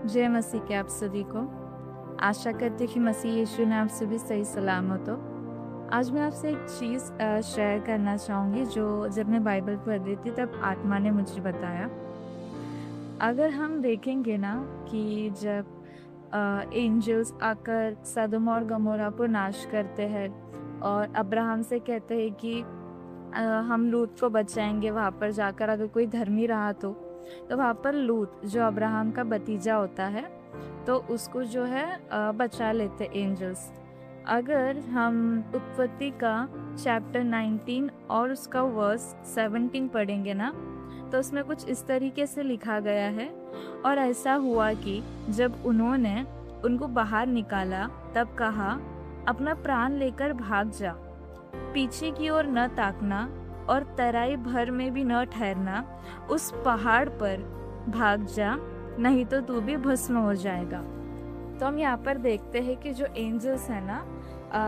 जय मसीह के आप सभी को। आशा करते कि मसीह यीशु ने आप सभी सही सलामत हो। आज मैं आपसे एक चीज़ शेयर करना चाहूँगी जो जब मैं बाइबल पढ़ रही थी तब आत्मा ने मुझे बताया। अगर हम देखेंगे ना कि जब एंजल्स आकर सदोम और गमोरा को नाश करते हैं और अब्राहम से कहते हैं कि हम लूत को बचाएंगे, वहाँ पर जाकर अगर कोई धर्मी रहा तो वहाँ पर लूत जो अब्राहम का भतीजा होता है तो उसको जो है बचा लेते एंजल्स। अगर हम उत्पत्ति का चैप्टर 19 और उसका वर्स 17 पढ़ेंगे ना तो उसमें कुछ इस तरीके से लिखा गया है, और ऐसा हुआ कि जब उन्होंने उनको बाहर निकाला तब कहा, अपना प्राण लेकर भाग जा, पीछे की ओर न ताकना और तराई भर में भी न ठहरना, उस पहाड़ पर भाग जा, नहीं तो तू भी भस्म हो जाएगा। तो हम यहाँ पर देखते हैं कि जो एंजल्स है ना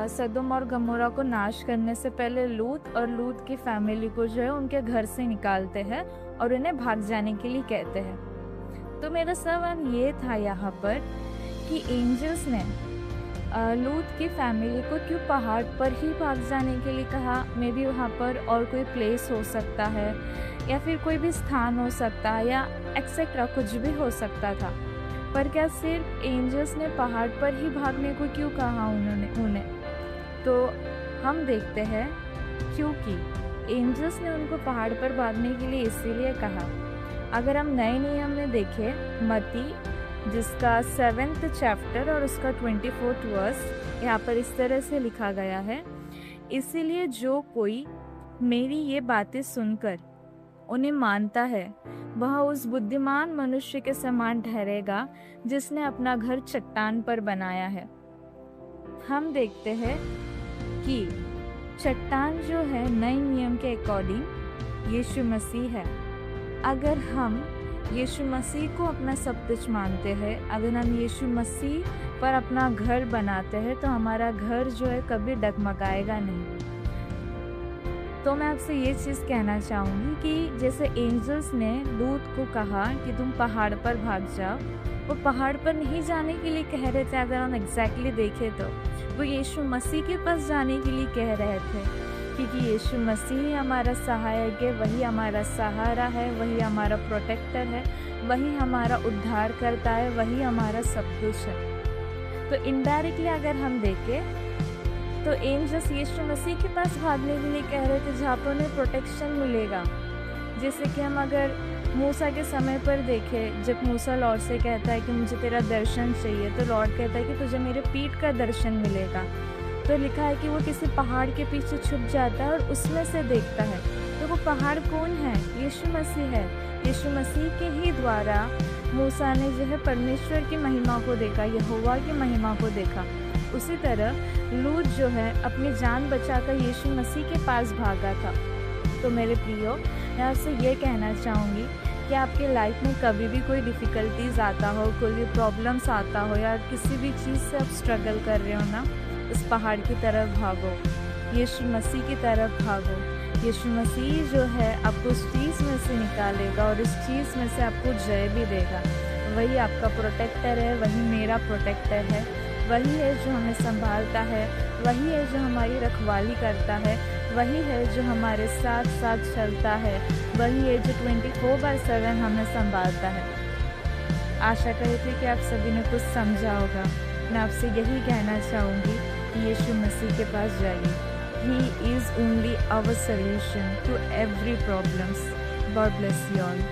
सदोम और गमोरा को नाश करने से पहले लूत और लूत की फैमिली को जो है उनके घर से निकालते हैं और उन्हें भाग जाने के लिए कहते हैं। तो मेरा सवाल ये था यहाँ पर कि एंजल्स ने लूत की फैमिली को क्यों पहाड़ पर ही भाग जाने के लिए कहा। मे बी वहाँ पर और कोई प्लेस हो सकता है या फिर कोई भी स्थान हो सकता है या एक्सेट्रा कुछ भी हो सकता था, पर क्या सिर्फ एंजल्स ने पहाड़ पर ही भागने को क्यों कहा उन्हें? तो हम देखते हैं क्योंकि एंजल्स ने उनको पहाड़ पर भागने के लिए इसीलिए कहा। अगर हम नए नियम में देखें मत्ती जिसका 7th चैप्टर और उसका 24th वर्स, यहाँ पर इस तरह से लिखा गया है, इसीलिए जो कोई मेरी ये बातें सुनकर उन्हें मानता है वह उस बुद्धिमान मनुष्य के समान ठहरेगा जिसने अपना घर चट्टान पर बनाया है। हम देखते हैं कि चट्टान जो है नए नियम के अकॉर्डिंग यीशु मसीह है। अगर हम यीशु मसीह को अपना सब कुछ मानते हैं, अगर हम यीशु मसीह पर अपना घर बनाते हैं तो हमारा घर जो है कभी डगमगाएगा नहीं। तो मैं आपसे ये चीज़ कहना चाहूँगी कि जैसे एंजल्स ने लूत को कहा कि तुम पहाड़ पर भाग जाओ, वो पहाड़ पर नहीं जाने के लिए कह रहे थे। अगर हम एग्जैक्टली देखें तो वो यीशु मसीह के पास जाने के लिए कह रहे थे, क्योंकि यीशु मसीह ही हमारा सहायक है, वही हमारा सहारा है, वही हमारा प्रोटेक्टर है, वही हमारा उद्धार करता है, वही हमारा सब कुछ है। तो इनडायरेक्टली अगर हम देखें तो एंजल्स यीशु मसीह के पास भागने के लिए कह रहे थे जहाँ पर उन्हें प्रोटेक्शन मिलेगा। जैसे कि हम अगर मूसा के समय पर देखें, जब मूसा लॉर्ड से कहता है कि मुझे तेरा दर्शन चाहिए, तो लॉर्ड कहता है कि तुझे मेरे पीठ का दर्शन मिलेगा। तो लिखा है कि वो किसी पहाड़ के पीछे छुप जाता है और उसमें से देखता है। तो वो पहाड़ कौन है? यीशु मसीह है। यीशु मसीह के ही द्वारा मूसा ने जो है परमेश्वर की महिमा को देखा, यहोवा की महिमा को देखा। उसी तरह लूत जो है अपनी जान बचाकर यीशु मसीह के पास भागा था। तो मेरे प्रियो, मैं आपसे ये कहना चाहूँगी कि आपके लाइफ में कभी भी कोई डिफ़िकल्टीज आता हो, कोई भी प्रॉब्लम्स आता हो या किसी भी चीज़ से आप स्ट्रगल कर रहे हो ना, उस पहाड़ की तरफ भागो, यीशु मसीह की तरफ भागो। यीशु मसीह जो है आपको उस चीज़ में से निकालेगा और इस चीज़ में से आपको जय भी देगा। वही आपका प्रोटेक्टर है, वही मेरा प्रोटेक्टर है, वही है जो हमें संभालता है, वही है जो हमारी रखवाली करता है, वही है जो हमारे साथ साथ चलता है, वही है जो 24/7 हमें संभालता है। आशा करती हूँ कि आप सभी ने कुछ समझा होगा। मैं आपसे यही कहना चाहूँगी कि यीशु मसीह के पास जाइए। He is only our solution to every problems. God bless you all.